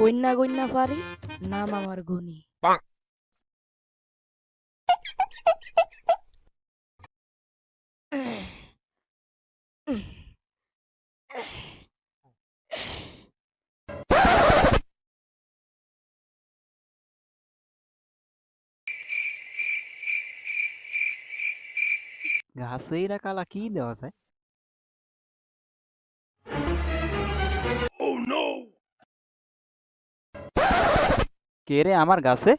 গইন্না গইন্না পারি, নাম আমার গনি। ঘাসে কালা কি দেওয়া যায়? কে রে আমার গাছে?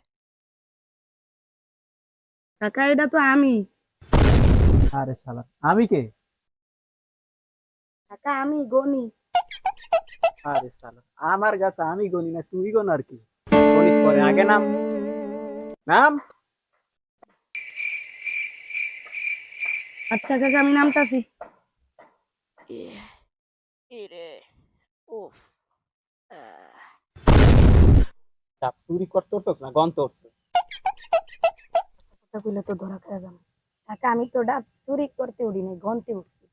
কাকা এটা তো আমি। আরে শালা, আমি কে? কাকা আমি গনি। আরে শালা, আমার গাছে আমি গনি না তুই গন আর কি? গনিস পরে, আগে নাম। নাম। আচ্ছা কাকা আমি নামতাছি। এরে উফ। ডাব চুরি করতেছস না গন করছস? কথা কইলে তো ধরা খাওয়া যাবে। কাকা আমি তো ডাব চুরি করতে উঠি নাই, গন্তে উঠছি।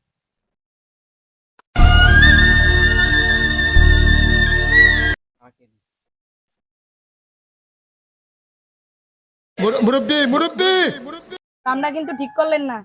মুরব্বি মুরব্বি কামটা কিন্তু ঠিক করলেন না।